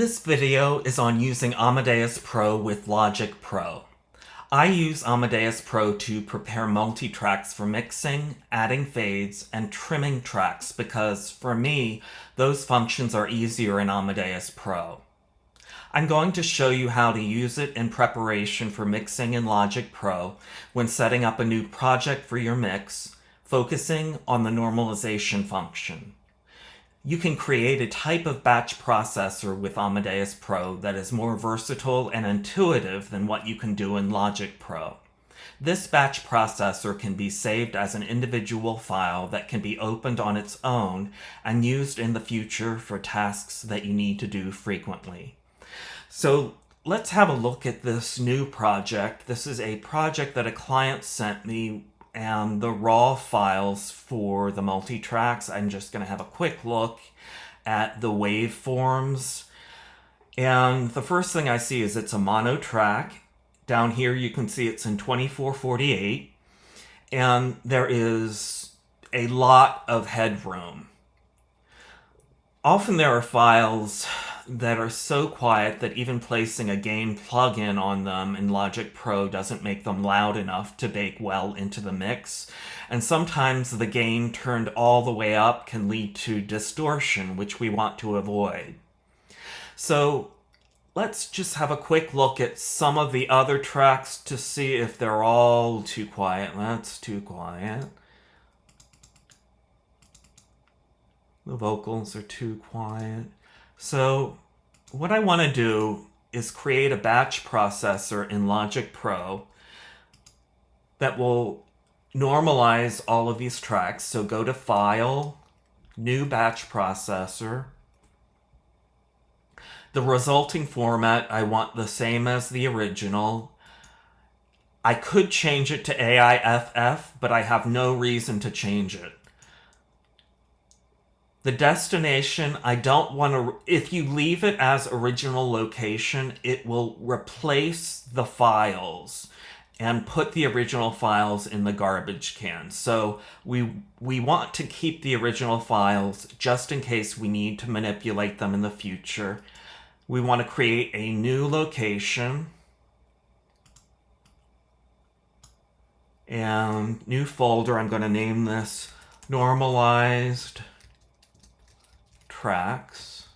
This video is on using Amadeus Pro with Logic Pro. I use Amadeus Pro to prepare multi-tracks for mixing, adding fades, and trimming tracks because, for me, those functions are easier in Amadeus Pro. I'm going to show you how to use it in preparation for mixing in Logic Pro when setting up a new project for your mix, focusing on the normalization function. You can create a type of batch processor with Amadeus Pro that is more versatile and intuitive than what you can do in Logic Pro. This batch processor can be saved as an individual file that can be opened on its own and used in the future for tasks that you need to do frequently. So let's have a look at this new project. This is a project that a client sent me, and the raw files for the multi-tracks. I'm just going to have a quick look at the waveforms. And the first thing I see is it's a mono track. Down here you can see it's in 2448. And there is a lot of headroom. Often there are files that are so quiet that even placing a gain plugin on them in Logic Pro doesn't make them loud enough to bake well into the mix. And sometimes the gain turned all the way up can lead to distortion, which we want to avoid. So let's just have a quick look at some of the other tracks to see if they're all too quiet. That's too quiet. The vocals are too quiet. So what I want to do is create a batch processor in Logic Pro that will normalize all of these tracks. So go to File, New Batch Processor. The resulting format, I want the same as the original. I could change it to AIFF, but I have no reason to change it. The destination, I don't want to, if you leave it as original location, it will replace the files and put the original files in the garbage can. So we want to keep the original files just in case we need to manipulate them in the future. We want to create a new location and new folder. I'm going to name this Normalized Tracks.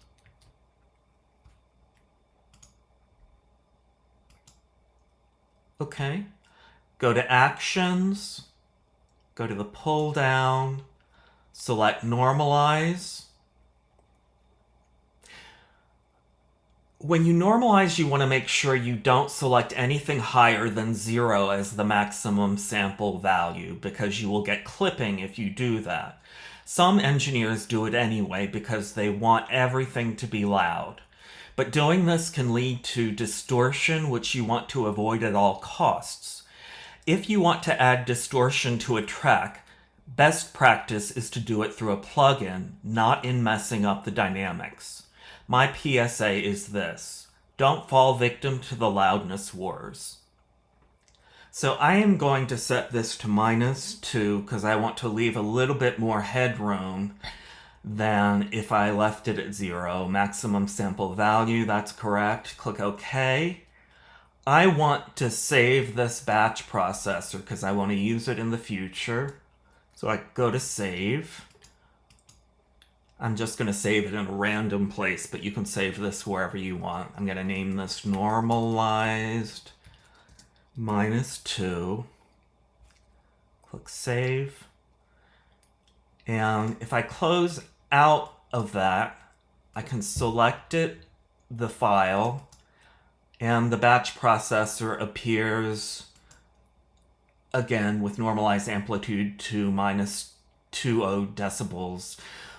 Okay. Go to Actions, go to the pull down, select Normalize. When you normalize, you want to make sure you don't select anything higher than 0 as the maximum sample value, because you will get clipping if you do that. Some engineers do it anyway because they want everything to be loud. But doing this can lead to distortion, which you want to avoid at all costs. If you want to add distortion to a track, best practice is to do it through a plugin, not in messing up the dynamics. My PSA is this: don't fall victim to the loudness wars. So I am going to set this to -2 because I want to leave a little bit more headroom than if I left it at 0. Maximum sample value, that's correct. Click OK. I want to save this batch processor because I want to use it in the future. So I go to Save. I'm just going to save it in a random place, but you can save this wherever you want. I'm going to name this Normalized -2. Click Save. And if I close out of that, I can select it, the file, and the batch processor appears again with normalized amplitude to -20 decibels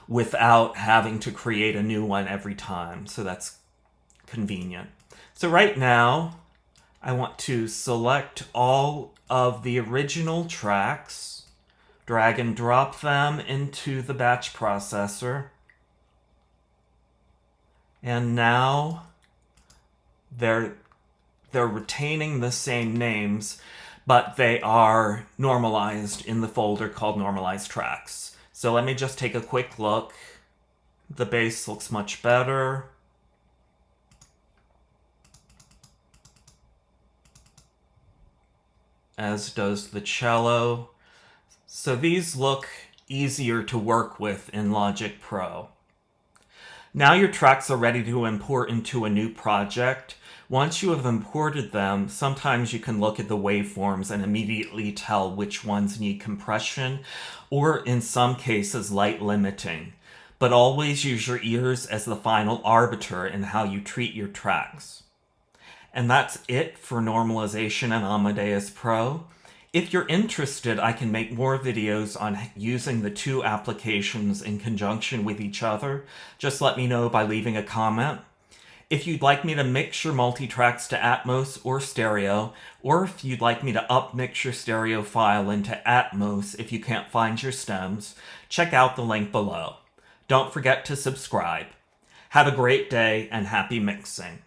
without having to create a new one every time. So that's convenient. So right now, I want to select all of the original tracks, drag and drop them into the batch processor. And now they're retaining the same names, but they are normalized in the folder called Normalized Tracks. So let me just take a quick look. The bass looks much better. as does the cello. So these look easier to work with in Logic Pro. Now your tracks are ready to import into a new project. Once you have imported them, sometimes you can look at the waveforms and immediately tell which ones need compression, or in some cases light limiting. But always use your ears as the final arbiter in how you treat your tracks. And that's it for normalization in Amadeus Pro. If you're interested, I can make more videos on using the two applications in conjunction with each other. Just let me know by leaving a comment. If you'd like me to mix your multitracks to Atmos or stereo, or if you'd like me to upmix your stereo file into Atmos if you can't find your stems, check out the link below. Don't forget to subscribe. Have a great day and happy mixing.